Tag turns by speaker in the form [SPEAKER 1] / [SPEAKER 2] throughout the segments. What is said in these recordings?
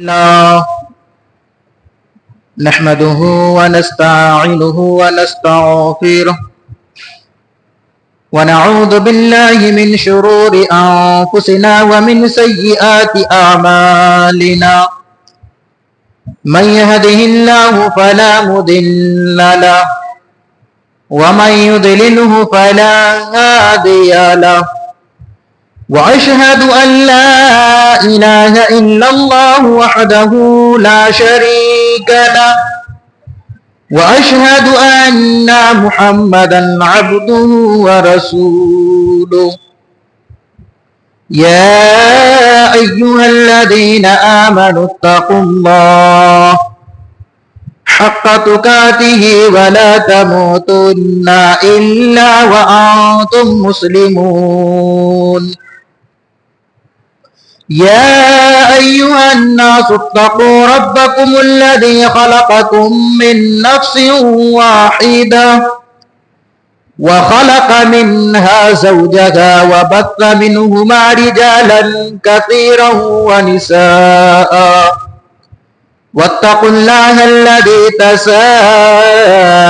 [SPEAKER 1] الله نحمده ونستعينه ونستغفره ونعوذ بالله من شرور أنفسنا ومن سيئات أعمالنا من يهده الله فلا مضل له ومن يضلله فلا هادي له وأشهد أن لا إله إلا الله وحده لا شريك له وأشهد أن محمدا عبده ورسوله يا أيها الذين آمنوا اتقوا الله حق تقاته ولا تموتن إلا وأنتم مسلمون يا أيها الناس اتقوا ربكم الذي خلقكم من نفس واحدة وخلق منها زوجها وبث منهما رجالا كثيرا ونساء واتقوا الله الذي تساءلون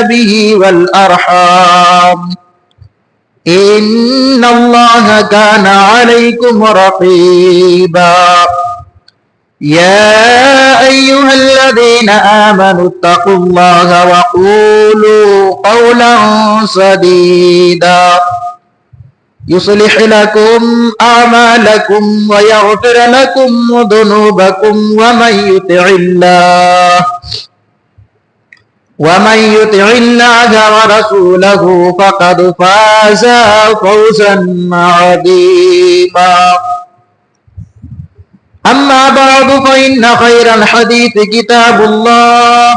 [SPEAKER 1] به والأرحام إن الله كان عليكم رقيبا يا أيها الذين آمنوا اتقوا الله وقولوا قولا سديدا يصلح لكم أعمالكم ويغفر لكم ذنوبكم ومن يطع الله ورسوله فقد فاز فوزا عظيما أما بعد فإن خير الحديث كتاب الله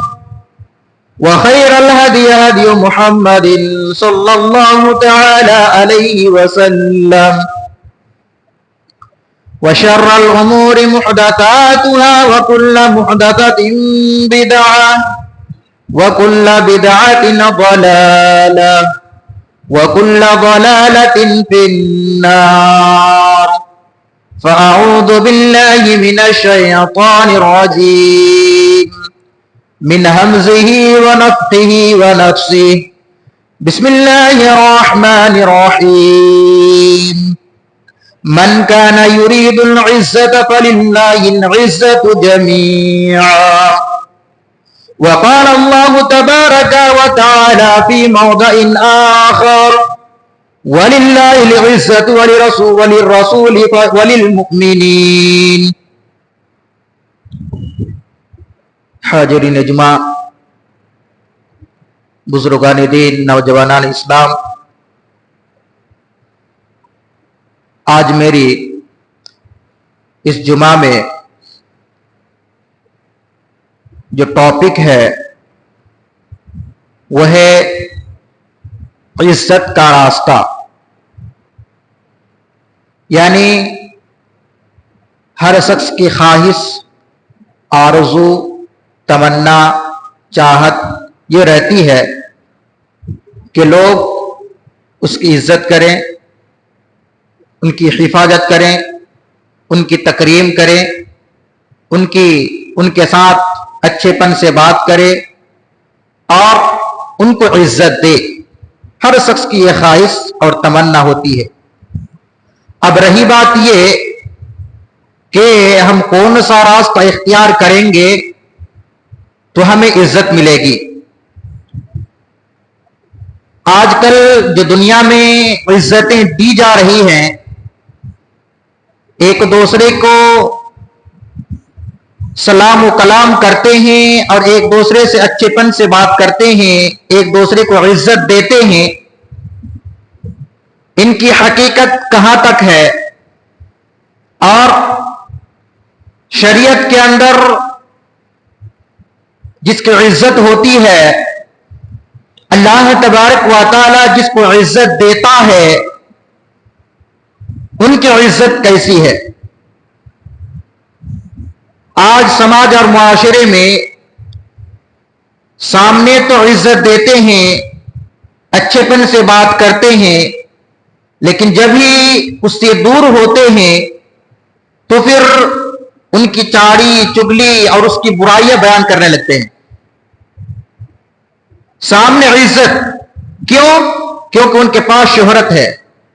[SPEAKER 1] وخير الهدي هدي محمد صلى الله تعالى عليه وسلم وشر الأمور محدثاتها وكل محدثة بدعة وكل بدعة ضلالة وكل ضلالة في النار فأعوذ بالله من الشيطان الرجيم من همزه ونفخه ونفسه بسم الله الرحمن الرحيم من كان يريد العزة فلله العزة جميعا وقال الله تبارك وتعالى في موضع آخر ولله العزة وللرسول وللمؤمنين حاضرین اجماع، بزرگان دین، نوجوانان اسلام، آج میری اس جمعہ میں جو ٹاپک ہے وہ ہے عزت کا راستہ، یعنی ہر شخص کی خواہش، آرزو، تمنا، چاہت یہ رہتی ہے کہ لوگ اس کی عزت کریں، ان کی حفاظت کریں، ان کی تکریم کریں، ان کے ساتھ اچھے پن سے بات کرے اور ان کو عزت دے۔ ہر شخص کی یہ خواہش اور تمنا ہوتی ہے۔ اب رہی بات یہ کہ ہم کون سا راستہ اختیار کریں گے تو ہمیں عزت ملے گی۔ آج کل جو دنیا میں عزتیں دی جا رہی ہیں، ایک دوسرے کو سلام و کلام کرتے ہیں اور ایک دوسرے سے اچھے پن سے بات کرتے ہیں، ایک دوسرے کو عزت دیتے ہیں، ان کی حقیقت کہاں تک ہے؟ اور شریعت کے اندر جس کی عزت ہوتی ہے، اللہ تبارک و تعالی جس کو عزت دیتا ہے، ان کی عزت کیسی ہے؟ آج سماج اور معاشرے میں سامنے تو عزت دیتے ہیں، اچھے پن سے بات کرتے ہیں، لیکن جب ہی اس سے دور ہوتے ہیں تو پھر ان کی چاڑی چگلی اور اس کی برائیاں بیان کرنے لگتے ہیں سامنے عزت. کیوں؟ کیونکہ ان کے پاس شہرت ہے،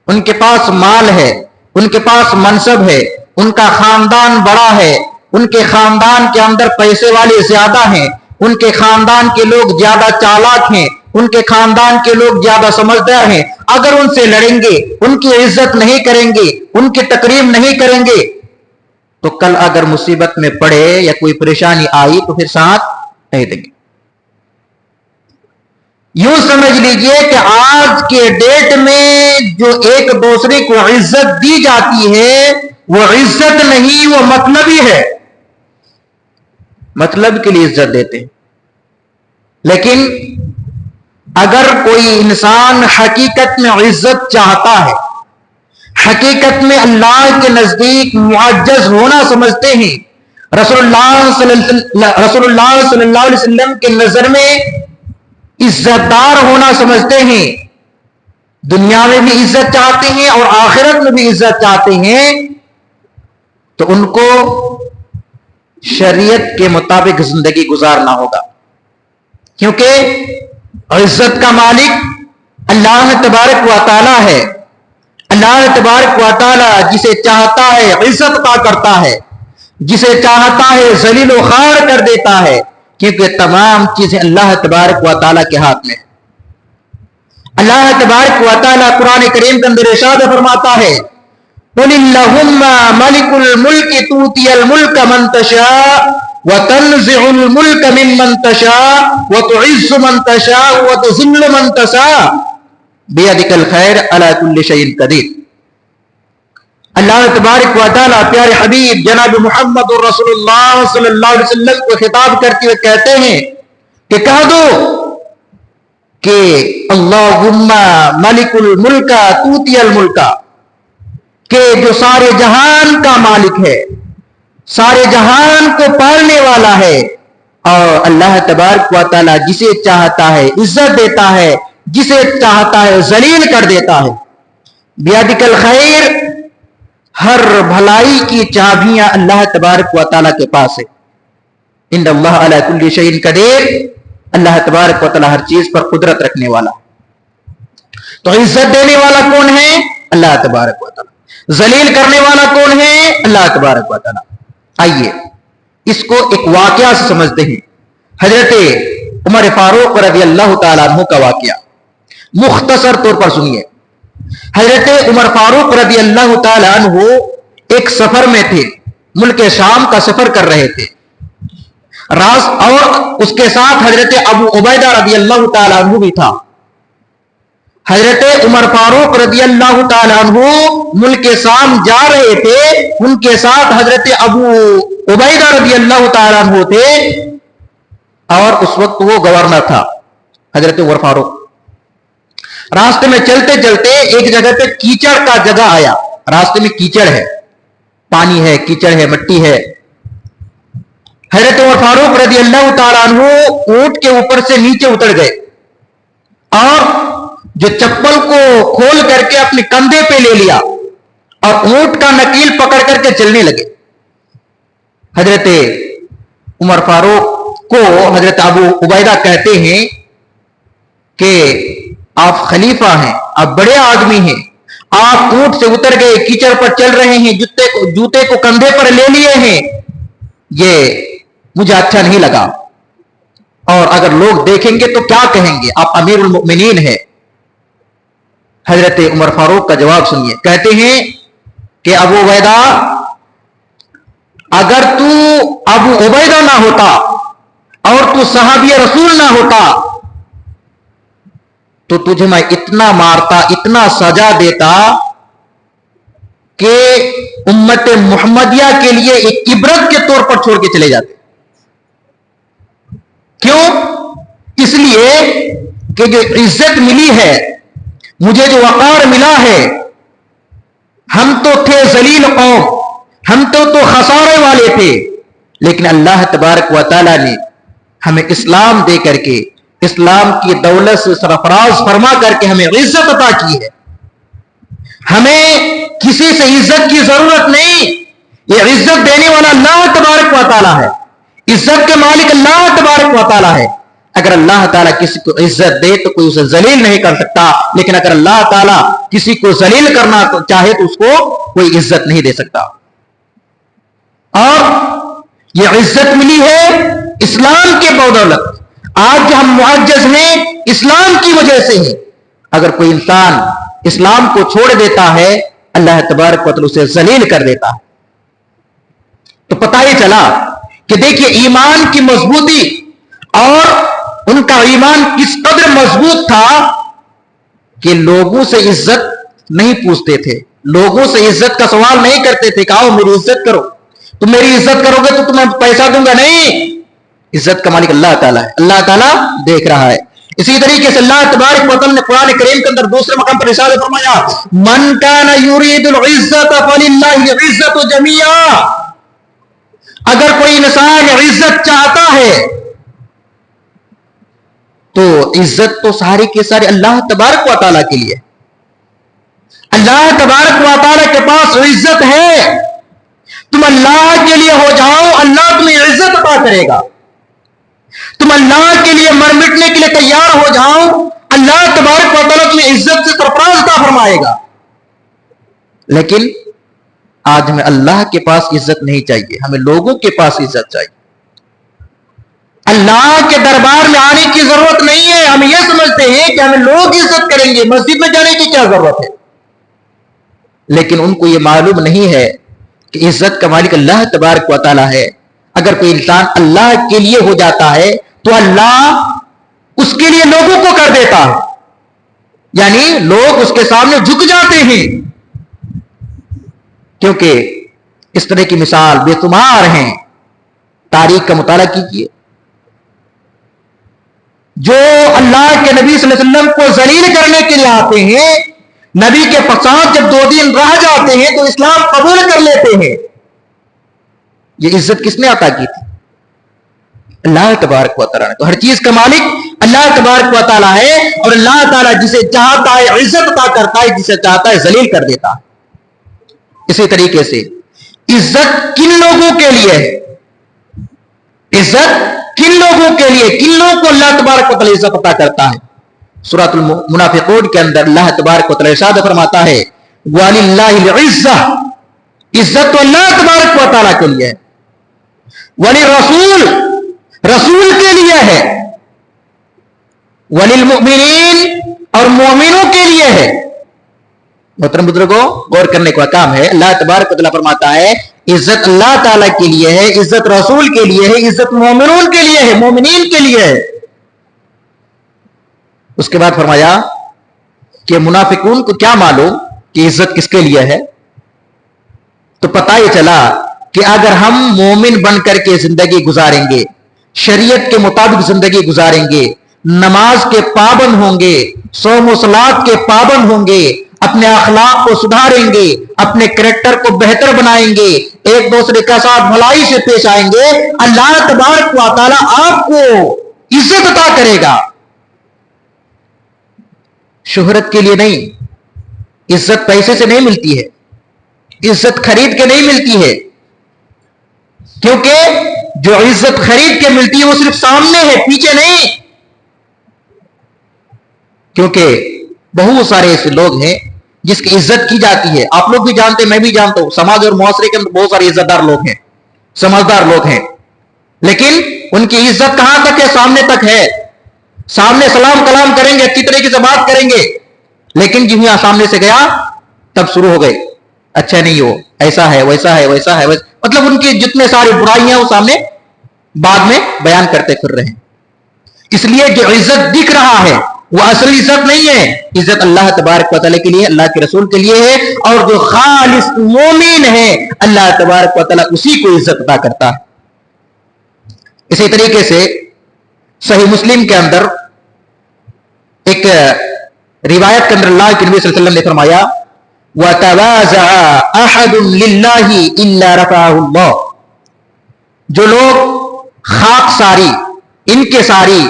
[SPEAKER 1] ان کے پاس مال ہے، ان کے پاس منصب ہے، ان کا خاندان بڑا ہے، ان کے خاندان کے اندر پیسے والے زیادہ ہیں، ان کے خاندان کے لوگ زیادہ چالاک ہیں، ان کے خاندان کے لوگ زیادہ سمجھدار ہیں. اگر ان سے لڑیں گے، ان کی عزت نہیں کریں گے، ان کی تکریم نہیں کریں گے، تو کل اگر مصیبت میں پڑے یا کوئی پریشانی آئی تو پھر ساتھ نہیں دیں گے. یوں سمجھ لیجئے کہ آج کے ڈیٹ میں جو ایک دوسرے کو عزت دی جاتی ہے وہ عزت نہیں، وہ مطلبی ہے. مطلب کے لیے عزت دیتے ہیں. لیکن اگر کوئی انسان حقیقت میں عزت چاہتا ہے، حقیقت میں اللہ کے نزدیک معزز ہونا سمجھتے ہیں، رسول اللہ صلی اللہ علیہ وسلم کے نظر میں عزت دار ہونا سمجھتے ہیں، دنیا میں بھی عزت چاہتے ہیں اور آخرت میں بھی عزت چاہتے ہیں، تو ان کو شریعت کے مطابق زندگی گزارنا ہوگا. کیونکہ عزت کا مالک اللہ تبارک و تعالی ہے. اللہ تبارک و تعالی جسے چاہتا ہے عزت عطا کرتا ہے، جسے چاہتا ہے ذلیل و خوار کر دیتا ہے، کیونکہ تمام چیزیں اللہ تبارک و تعالی کے ہاتھ میں. اللہ تبارک و تعالی قرآن کریم کے اندر ارشاد فرماتا ہے قل اللہم مالک الملک تؤتی الملک من تشاء وتنزع الملک ممن تشاء وتعز من تشاء وتذل من تشاء بیدک الخیر علی کل شیء قدیر. اللہ تبارک و تعالی پیارے حبیب جناب محمد رسول اللہ صلی اللہ علیہ وسلم کو خطاب کرتے ہوئے کہتے ہیں کہ کہہ دو کہ اللہم ملک الملک توتی الملک، کہ جو سارے جہان کا مالک ہے، سارے جہان کو پالنے والا ہے، اور اللہ تبارک و تعالی جسے چاہتا ہے عزت دیتا ہے، جسے چاہتا ہے ذلیل کر دیتا ہے. بیدک الخیر، ہر بھلائی کی چابیاں اللہ تبارک و تعالی کے پاس ہے. ان اللہ علی کل شیء قدیر، اللہ تبارک و تعالی ہر چیز پر قدرت رکھنے والا. تو عزت دینے والا کون ہے؟ اللہ تبارک و تعالی. ذلیل کرنے والا کون ہے؟ اللہ تبارک و تعالی. آئیے اس کو ایک واقعہ سے سمجھتے ہیں. حضرت عمر فاروق رضی اللہ تعالیٰ عنہ کا واقعہ مختصر طور پر سنیے. حضرت عمر فاروق رضی اللہ تعالیٰ عنہ ایک سفر میں تھے، ملک شام کا سفر کر رہے تھے، اور اس کے ساتھ حضرت ابو عبیدہ رضی اللہ تعالیٰ عنہ بھی تھا. حضرت عمر فاروق رضی اللہ تعالیٰ عنہ ملک شام جا رہے تھے، ان کے ساتھ حضرت ابو عبیدہ رضی اللہ تعالیٰ عنہ تھے، اور اس وقت وہ گورنر تھا حضرت عمر فاروق. راستے میں چلتے چلتے ایک جگہ پہ کیچڑ کا جگہ آیا. راستے میں کیچڑ ہے، پانی ہے، کیچڑ ہے، مٹی ہے. حضرت عمر فاروق رضی اللہ تعالیٰ عنہ اونٹ کے اوپر سے نیچے اتر گئے اور جو چپل کو کھول کر کے اپنے کندھے پہ لے لیا اور اونٹ کا نکیل پکڑ کر کے چلنے لگے. حضرت عمر فاروق کو حضرت ابو عبیدہ کہتے ہیں کہ آپ خلیفہ ہیں، آپ بڑے آدمی ہیں، آپ اونٹ سے اتر گئے، کیچڑ پر چل رہے ہیں، جوتے کو کندھے پر لے لیے ہیں، یہ مجھے اچھا نہیں لگا، اور اگر لوگ دیکھیں گے تو کیا کہیں گے، آپ امیر المؤمنین ہیں. حضرت عمر فاروق کا جواب سنیے. کہتے ہیں کہ ابو عبیدہ، اگر تو ابو عبیدہ نہ ہوتا اور تو صحابی رسول نہ ہوتا تو تجھے میں اتنا مارتا، اتنا سزا دیتا کہ امت محمدیہ کے لیے ایک عبرت کے طور پر چھوڑ کے چلے جاتے. کیوں؟ اس لیے کہ جو عزت ملی ہے، مجھے جو وقار ملا ہے، ہم تو تھے ذلیل قوم، ہم تو خسارے والے تھے، لیکن اللہ تبارک و تعالی نے ہمیں اسلام دے کر کے، اسلام کی دولت سے سرفراز فرما کر کے ہمیں عزت عطا کی ہے. ہمیں کسی سے عزت کی ضرورت نہیں، یہ عزت دینے والا اللہ تبارک و تعالیٰ ہے، عزت کے مالک اللہ تبارک و تعالیٰ ہے. اگر اللہ تعالیٰ کسی کو عزت دے تو کوئی اسے ذلیل نہیں کر سکتا، لیکن اگر اللہ تعالیٰ کسی کو ذلیل کرنا چاہے تو اس کو کوئی عزت نہیں دے سکتا. اور یہ عزت ملی ہے اسلام کے بدولت. آج ہم معزز ہیں اسلام کی وجہ سے ہیں. اگر کوئی انسان اسلام کو چھوڑ دیتا ہے اللہ تبارک و تعالیٰ اسے ذلیل کر دیتا ہے. تو پتہ ہی چلا کہ دیکھیے ایمان کی مضبوطی، اور ان کا ایمان کس قدر مضبوط تھا کہ لوگوں سے عزت نہیں پوچھتے تھے، لوگوں سے عزت کا سوال نہیں کرتے تھے کہ آؤ میری عزت کرو، تم میری عزت کرو گے تو تمہیں پیسہ دوں گا. نہیں، عزت کا مالک اللہ تعالیٰ ہے، اللہ تعالیٰ دیکھ رہا ہے. اسی طریقے سے اللہ تبارک و تعالیٰ نے قرآن کریم کے اندر دوسرے مقام پر ارشاد فرمایا من کان یرید العزت فللہ العزت جمیعا. اگر کوئی انسان عزت چاہتا ہے تو عزت تو ساری کے سارے اللہ تبارک و تعالیٰ کے لیے. اللہ تبارک و تعالیٰ کے پاس عزت ہے. تم اللہ کے لیے ہو جاؤ اللہ تمہیں عزت عطا کرے گا. تم اللہ کے لیے مر مٹنے کے لیے تیار ہو جاؤ اللہ تبارک و تعالیٰ تمہیں عزت سے سرفراز عطا فرمائے گا. لیکن آج ہمیں اللہ کے پاس عزت نہیں چاہیے، ہمیں لوگوں کے پاس عزت چاہیے. اللہ کے دربار میں آنے کی ضرورت نہیں ہے. ہم یہ سمجھتے ہیں کہ ہمیں لوگ عزت کریں گے، مسجد میں جانے کی کیا ضرورت ہے. لیکن ان کو یہ معلوم نہیں ہے کہ عزت کا مالک اللہ تبارک و تعالیٰ ہے. اگر کوئی انسان اللہ کے لیے ہو جاتا ہے تو اللہ اس کے لیے لوگوں کو کر دیتا ہے، یعنی لوگ اس کے سامنے جھک جاتے ہیں. کیونکہ اس طرح کی مثال بے شمار ہیں. تاریخ کا مطالعہ کیجیے. جو اللہ کے نبی صلی اللہ علیہ وسلم کو ذلیل کرنے کے لیے آتے ہیں، نبی کے پسند جب 2 دن رہ جاتے ہیں تو اسلام قبول کر لیتے ہیں. یہ عزت کس نے عطا کی تھی؟ اللہ تبارک و تعالیٰ نے. تو ہر چیز کا مالک اللہ تبارک و تعالیٰ ہے، اور اللہ تعالیٰ جسے چاہتا ہے عزت عطا کرتا ہے، جسے چاہتا ہے ذلیل کر دیتا ہے. اسی طریقے سے عزت کن لوگوں کے لیے ہے؟ عزت کن لوگوں کے لیے، کن لوگوں کو اللہ تبارک و تعالیٰ عزت عطا کرتا ہے؟ سورۃ المنافقون کے اندر اللہ تبارک و تعالیٰ ارشاد فرماتا ہے وَلِلَّهِ الْعِزَّةُ، عزت تو اللہ تبارک و تعالیٰ کے لیے ہے. وَلِلرَّسُولِ، رسول کے لیے ہے. وَلِلْمُؤْمِنِينَ، اور مومنوں کے لیے ہے. محترم بزرگوں، غور کرنے کا کام ہے. اللہ تبارک و تعالیٰ فرماتا ہے عزت اللہ تعالیٰ کے لیے ہے، عزت رسول کے لیے ہے، عزت مومنون کے لیے ہے، مومنین کے لیے ہے. اس کے بعد فرمایا کہ منافقون کو کیا معلوم کہ عزت کس کے لیے ہے. تو پتہ ہی چلا کہ اگر ہم مومن بن کر کے زندگی گزاریں گے، شریعت کے مطابق زندگی گزاریں گے، نماز کے پابند ہوں گے، صوم و صلات کے پابند ہوں گے، اپنے اخلاق کو سدھاریں گے، اپنے کریکٹر کو بہتر بنائیں گے، ایک دوسرے کے ساتھ بھلائی سے پیش آئیں گے، اللہ تبارک و تعالیٰ آپ کو عزت عطا کرے گا. شہرت کے لیے نہیں، عزت پیسے سے نہیں ملتی ہے، عزت خرید کے نہیں ملتی ہے. کیونکہ جو عزت خرید کے ملتی ہے وہ صرف سامنے ہے، پیچھے نہیں. کیونکہ بہت سارے ایسے لوگ ہیں جس کی عزت کی جاتی ہے. آپ لوگ بھی جانتے ہیں، میں بھی جانتا ہوں، سماج اور معاشرے کے اندر بہت سارے عزت دار لوگ ہیں، سمجھدار لوگ ہیں، لیکن ان کی عزت کہاں تک ہے؟ سامنے تک ہے. سامنے سلام کلام کریں گے، اچھی طریقے سے بات کریں گے، لیکن جب یہاں سامنے سے گیا تب شروع ہو گئے اچھا نہیں ہو، ایسا ہے ویسا ہے ویسا ہے ویسا. مطلب ان کی جتنے ساری برائیاں ہیں وہ سامنے بعد میں بیان کرتے پھر رہے ہیں. اس لیے جو عزت دکھ رہا ہے وہ اصل عزت نہیں ہے. عزت اللہ تبارک و تعالیٰ کے لیے، اللہ کے رسول کے لیے ہے، اور جو خالص مومن ہے اللہ تبارک و تعالیٰ اسی کو عزت عطا کرتا ہے. اسی طریقے سے صحیح مسلم کے اندر ایک روایت کے اندر اللہ کے نبی صلی اللہ علیہ وسلم نے فرمایا وَتَوَازَعَ أَحَدٌ لِلَّهِ إِلَّا رَفَعَهُ اللَّهُ. جو لوگ خاک ساری، انکساری،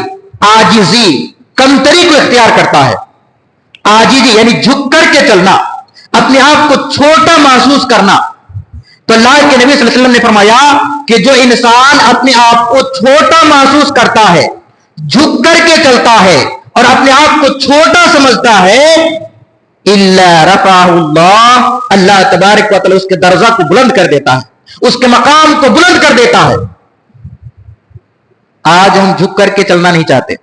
[SPEAKER 1] عاجزی، کمتری کو اختیار کرتا ہے، عاجزی یعنی جھک کر کے چلنا، اپنے آپ کو چھوٹا محسوس کرنا، تو اللہ کے نبی صلی اللہ علیہ وسلم نے فرمایا کہ جو انسان اپنے آپ کو چھوٹا محسوس کرتا ہے، جھک کر کے چلتا ہے اور اپنے آپ کو چھوٹا سمجھتا ہے، الا رفعہ اللہ، اللہ تبارک و تعالی اس کے درجہ کو بلند کر دیتا ہے، اس کے مقام کو بلند کر دیتا ہے۔ آج ہم جھک کر کے چلنا نہیں چاہتے،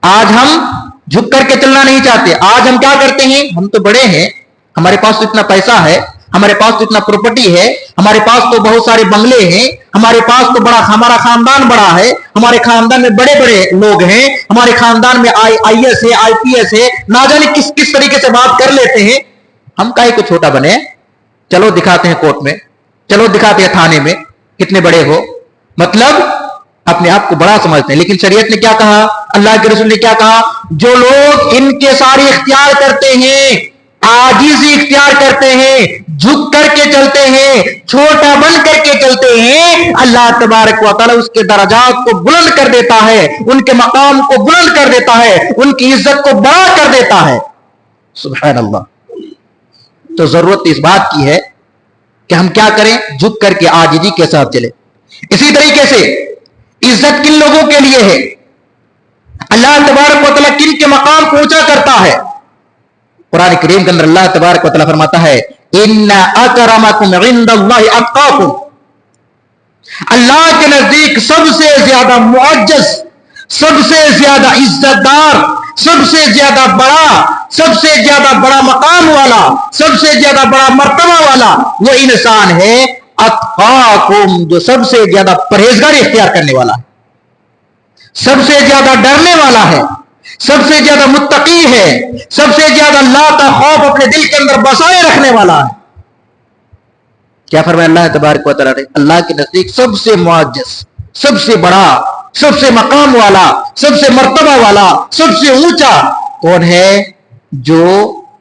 [SPEAKER 1] آج ہم جھک کر کے چلنا نہیں چاہتے۔ آج ہم کیا کرتے ہیں؟ ہم تو بڑے ہیں، ہمارے پاس تو اتنا پیسہ ہے، ہمارے پاس تو اتنا پراپرٹی ہے، ہمارے پاس تو بہت سارے بنگلے ہیں، ہمارے پاس تو ہمارا خاندان بڑا ہے، ہمارے خاندان میں بڑے بڑے لوگ ہیں، ہمارے خاندان میں آئی ایس ہے، آئی پی ایس ہے، نہ جانے کس طریقے سے بات کر لیتے ہیں۔ ہم کاہے کو چھوٹا بنے؟ چلو دکھاتے ہیں کورٹ میں، چلو دکھاتے ہیں تھانے میں کتنے بڑے ہو، مطلب اپنے آپ کو بڑا سمجھتے ہیں۔ لیکن شریعت نے کیا کہا، اللہ کے رسول نے کیا کہا؟ جو لوگ ان کے سارے اختیار کرتے ہیں، عاجزی اختیار کرتے ہیں، جھک کر کے چلتے ہیں، چھوٹا بن کر کے چلتے ہیں، اللہ تبارک و تعالی اس کے درجات کو بلند کر دیتا ہے، ان کے مقام کو بلند کر دیتا ہے، ان کی عزت کو بڑا کر دیتا ہے۔ سبحان اللہ۔ تو ضرورت اس بات کی ہے کہ ہم کیا کریں؟ جھک کر کے عاجزی کے ساتھ چلیں۔ اسی طریقے سے عزت کن لوگوں کے لیے ہے؟ اللہ تبارک و تعالی کن کے مقام کو اونچا کرتا ہے؟ قرآن کریم کے اندر اللہ تبارک و تعالی فرماتا ہے ان اکرمکم عند اللہ اتقاکم، اللہ کے نزدیک سب سے زیادہ معزز، سب سے زیادہ عزت دار، سب سے زیادہ بڑا، سب سے زیادہ بڑا مقام والا، سب سے زیادہ بڑا مرتبہ والا وہ انسان ہے اتقاکم، جو سب سے زیادہ پرہیزگاری اختیار کرنے والا ہے، سب سے زیادہ ڈرنے والا ہے، سب سے زیادہ متقی ہے، سب سے زیادہ اللہ کا خوف اپنے دل کے اندر بسائے رکھنے والا ہے۔ کیا فرمایا اللہ تبارک و تعالی نے؟ اللہ کے نزدیک سب سے معزز، سب سے بڑا، سب سے مقام والا، سب سے مرتبہ والا، سب سے اونچا کون ہے؟ جو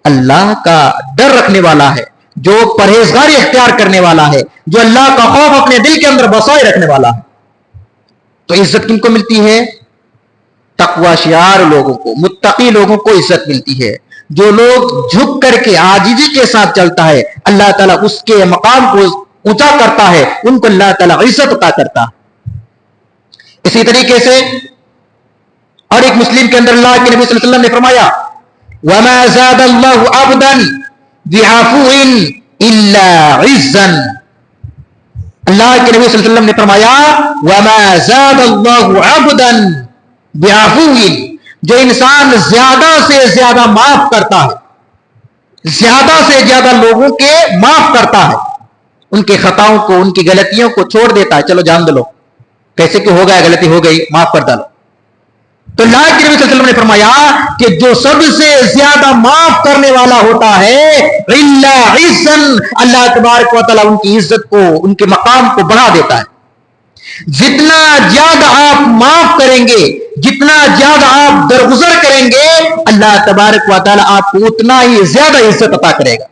[SPEAKER 1] اللہ کا ڈر رکھنے والا ہے، جو پرہیزگاری اختیار کرنے والا ہے، جو اللہ کا خوف اپنے دل کے اندر بسائے رکھنے والا ہے۔ تو عزت کن کو ملتی ہے؟ تقوی شعار لوگوں کو، متقی لوگوں کو عزت ملتی ہے۔ جو لوگ جھک کر کے عاجزی کے ساتھ چلتا ہے، اللہ تعالیٰ اس کے مقام کو اونچا کرتا ہے، ان کو اللہ تعالیٰ عزت عطا کرتا ہے۔ اسی طریقے سے اور ایک مسلم کے اندر اللہ کے نبی صلی اللہ علیہ وسلم نے فرمایا وَمَا زَادَ اللَّهُ عَبْدًا بِعَفُوٍ إِلَّا عِزًّا، اللہ کے نبی صلی اللہ علیہ وسلم نے فرمایا وَمَا زَادَ اللَّهُ عَبْدًا بِعَفُوٍ، جو انسان زیادہ سے زیادہ معاف کرتا ہے، زیادہ سے زیادہ لوگوں کے معاف کرتا ہے، ان کے خطاؤں کو، ان کی غلطیوں کو چھوڑ دیتا ہے، چلو جان دو، کیسے کہ ہو گیا، غلطی ہو گئی، معاف کر ڈالو۔ تو اللہ کے نبی صلی اللہ علیہ وسلم نے فرمایا کہ جو سب سے زیادہ معاف کرنے والا ہوتا ہے الا عزا، اللہ تبارک و تعالیٰ ان کی عزت کو، ان کے مقام کو بڑھا دیتا ہے۔ جتنا زیادہ آپ معاف کریں گے، جتنا زیادہ آپ درگزر کریں گے، اللہ تبارک و تعالیٰ آپ کو اتنا ہی زیادہ عزت عطا کرے گا۔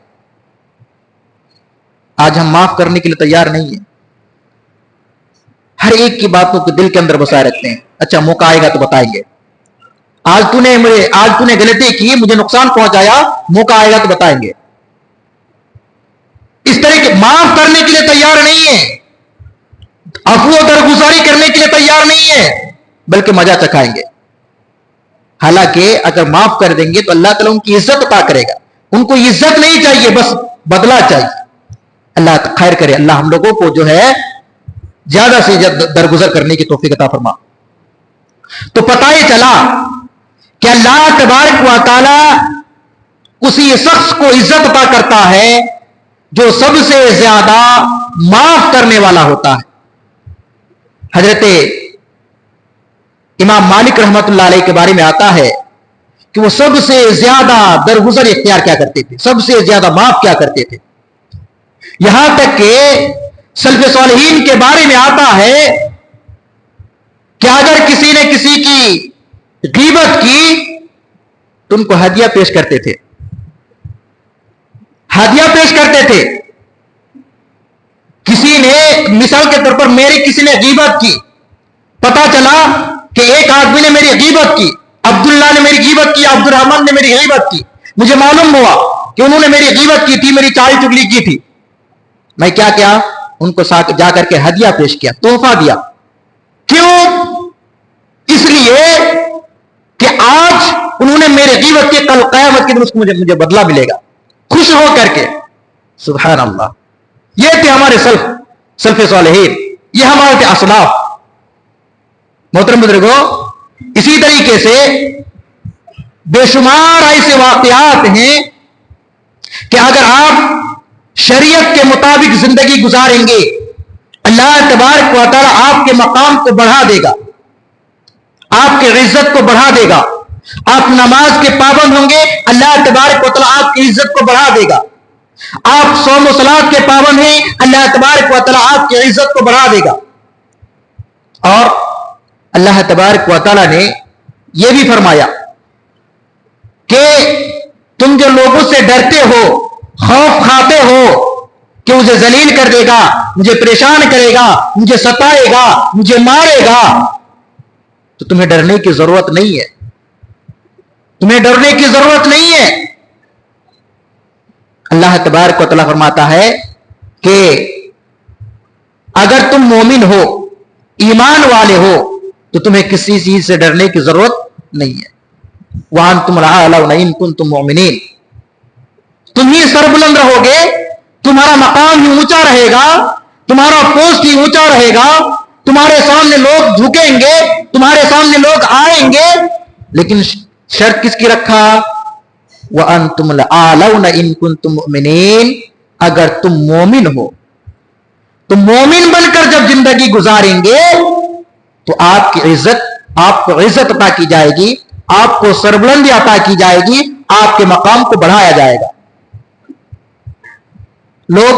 [SPEAKER 1] آج ہم معاف کرنے کے لیے تیار نہیں ہیں، ہر ایک کی باتوں کو دل کے اندر بسائے رکھتے ہیں، اچھا موقع آئے گا تو بتائیں گے، آج تو نے غلطی کی، مجھے نقصان پہنچایا، موقع آئے گا تو بتائیں گے۔ اس طرح کے معاف کرنے کے لیے تیار نہیں ہے، عفو و درگزاری کرنے کے لیے تیار نہیں ہے، بلکہ مزہ چکھائیں گے۔ حالانکہ اگر معاف کر دیں گے تو اللہ تعالیٰ ان کی عزت عطا کرے گا، ان کو عزت نہیں چاہیے، بس بدلہ چاہیے۔ اللہ خیر کرے، اللہ ہم لوگوں کو جو ہے زیادہ سے زیادہ درگزر کرنے کی توفیق عطا فرما۔ تو پتہ یہ چلا کہ اللہ تبارک و تعالی اسی شخص کو عزت عطا کرتا ہے جو سب سے زیادہ معاف کرنے والا ہوتا ہے۔ حضرت امام مالک رحمت اللہ علیہ کے بارے میں آتا ہے کہ وہ سب سے زیادہ درگزر اختیار کیا کرتے تھے، سب سے زیادہ معاف کیا کرتے تھے، یہاں تک کہ سلف صالحین کے بارے میں آتا ہے کہ اگر کسی نے کسی کی غیبت کی تو ان کو ہدیہ پیش کرتے تھے، ہدیہ پیش کرتے تھے۔ کسی نے مثال کے طور پر میری کسی نے غیبت کی، پتا چلا کہ ایک آدمی نے میری غیبت کی، عبداللہ نے میری غیبت کی، عبد الرحمن نے میری غیبت کی، مجھے معلوم ہوا کہ انہوں نے میری غیبت کی تھی، میری چال چگلی کی تھی، میں کیا کیا؟ ان کو جا کر کے ہدیہ پیش کیا، تحفہ دیا. کیوں؟ اس لیے کہ آج انہوں نے میرے غیبت کے، کل قیامت کے دن اس کو مجھے بدلہ ملے گا، خوش ہو کر کے. سبحان اللہ. یہ تھے ہمارے سلف صالحین، یہ ہمارے تھے اسلاف. محترم بزرگوں، اسی طریقے سے بے شمار ایسے واقعات ہیں کہ اگر آپ شریعت کے مطابق زندگی گزاریں گے، اللہ تبارک و تعالی آپ کے مقام کو بڑھا دے گا، آپ کی عزت کو بڑھا دے گا. آپ نماز کے پابند ہوں گے، اللہ تبارک و تعالی آپ کی عزت کو بڑھا دے گا. آپ صوم و صلات کے پابند ہیں، اللہ تبارک و تعالی آپ کی عزت کو بڑھا دے گا. اور اللہ تبارک و تعالی نے یہ بھی فرمایا کہ تم جو لوگوں سے ڈرتے ہو، خوف کھاتے ہو کہ مجھے ذلیل کر دے گا، مجھے پریشان کرے گا، مجھے ستائے گا، مجھے مارے گا، تو تمہیں ڈرنے کی ضرورت نہیں ہے. تمہیں ڈرنے کی ضرورت نہیں ہے. اللہ تبارک و تعالیٰ فرماتا ہے کہ اگر تم مومن ہو، ایمان والے ہو، تو تمہیں کسی چیز سے ڈرنے کی ضرورت نہیں ہے. وَأَنْتُمُ الْأَعْلَوْنَ إِن كُنتُم مُؤْمِنِينَ. تم ہی سربلند رہو گے، تمہارا مقام ہی اونچا رہے گا، تمہارا پوسٹ ہی اونچا رہے گا، تمہارے سامنے لوگ جھکیں گے، تمہارے سامنے لوگ آئیں گے. لیکن شرط کس کی رکھا؟ وَأَنْتُمُ الْأَعْلَوْنَ إِن كُنتُم مُؤْمِنِينَ. اگر تم مومن ہو، تو مومن بن کر جب زندگی گزاریں گے تو آپ کی عزت، آپ کو عزت عطا کی جائے گی، آپ کو سربلندی عطا کی جائے گی، آپ کے مقام کو بڑھایا جائے گا. لوگ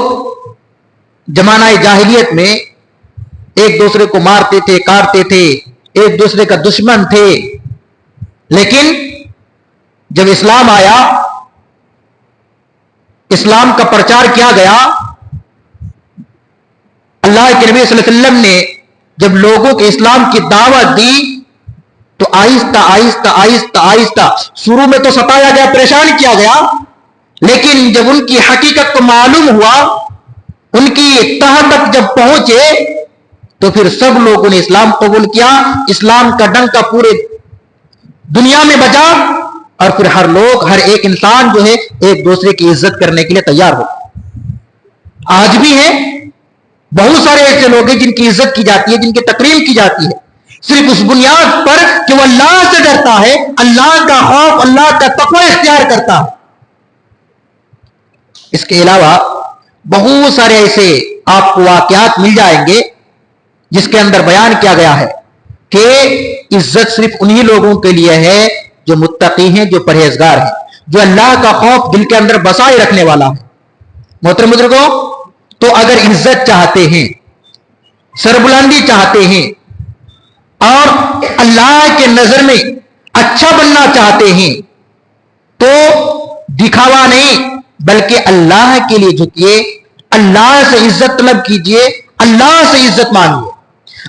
[SPEAKER 1] زمانہ جاہلیت میں ایک دوسرے کو مارتے تھے، کاٹتے تھے، ایک دوسرے کا دشمن تھے. لیکن جب اسلام آیا، اسلام کا پرچار کیا گیا، اللہ کے نبی صلی اللہ علیہ وسلم نے جب لوگوں کے اسلام کی دعوت دی تو آہستہ آہستہ آہستہ آہستہ، شروع میں تو ستایا گیا، پریشان کیا گیا، لیکن جب ان کی حقیقت کو معلوم ہوا، ان کی تہ تک جب پہنچے، تو پھر سب لوگوں نے اسلام قبول کیا. اسلام کا ڈنکا پورے دنیا میں بجا، اور پھر ہر ایک انسان جو ہے ایک دوسرے کی عزت کرنے کے لیے تیار ہو. آج بھی ہیں بہت سارے ایسے لوگ ہیں جن کی عزت کی جاتی ہے، جن کی تکریم کی جاتی ہے، صرف اس بنیاد پر کہ وہ اللہ سے ڈرتا ہے، اللہ کا خوف، اللہ کا تقوی اختیار کرتا ہے. اس کے علاوہ بہت سارے ایسے آپ کو واقعات مل جائیں گے جس کے اندر بیان کیا گیا ہے کہ عزت صرف انہی لوگوں کے لیے ہے جو متقی ہیں، جو پرہیزگار ہیں، جو اللہ کا خوف دل کے اندر بسائے رکھنے والا ہے. محترم بزرگوں، تو اگر عزت چاہتے ہیں، سربلندی چاہتے ہیں، اور اللہ کے نظر میں اچھا بننا چاہتے ہیں، تو دکھاوا نہیں بلکہ اللہ کے لیے جھکیے، اللہ سے عزت طلب کیجئے، اللہ سے عزت مانگیے.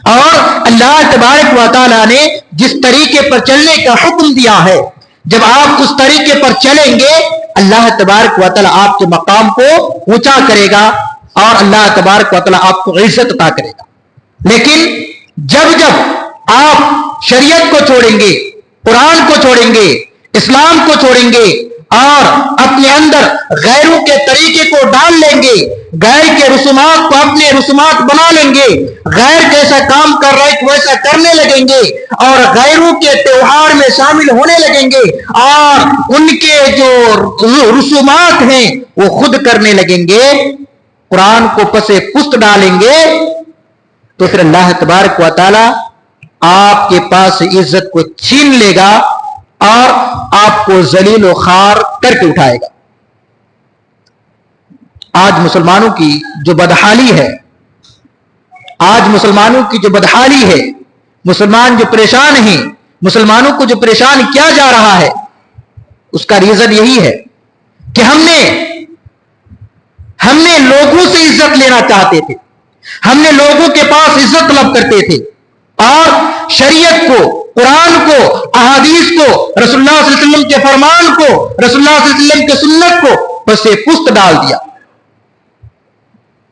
[SPEAKER 1] اور اللہ تبارک و تعالیٰ نے جس طریقے پر چلنے کا حکم دیا ہے، جب آپ اس طریقے پر چلیں گے، اللہ تبارک و تعالیٰ آپ کے مقام کو اونچا کرے گا، اور اللہ تبارک و تعالیٰ آپ کو عزت عطا کرے گا. لیکن جب آپ شریعت کو چھوڑیں گے، قرآن کو چھوڑیں گے، اسلام کو چھوڑیں گے، اور اپنے اندر غیروں کے طریقے کو ڈال لیں گے، غیر کے رسومات کو اپنے رسومات بنا لیں گے، غیر جیسا کام کر رہے ویسا کرنے لگیں گے، اور غیروں کے تہوار میں شامل ہونے لگیں گے، اور ان کے جو رسومات ہیں وہ خود کرنے لگیں گے، قرآن کو پسے پست ڈالیں گے، تو پھر اللہ تبارک و تعالی آپ کے پاس عزت کو چھین لے گا اور آپ کو ذلیل و خوار کر کے اٹھائے گا. آج مسلمانوں کی جو بدحالی ہے، آج مسلمانوں کی جو بدحالی ہے، مسلمان جو پریشان ہیں، مسلمانوں کو جو پریشان کیا جا رہا ہے، اس کا ریزن یہی ہے کہ ہم نے لوگوں سے عزت لینا چاہتے تھے، ہم نے لوگوں کے پاس عزت طلب کرتے تھے، اور شریعت کو، قرآن کو، احادیث کو، رسول اللہ صلی اللہ علیہ وسلم کے فرمان کو، رسول اللہ صلی اللہ علیہ وسلم کے سنت کو پس پست ڈال دیا.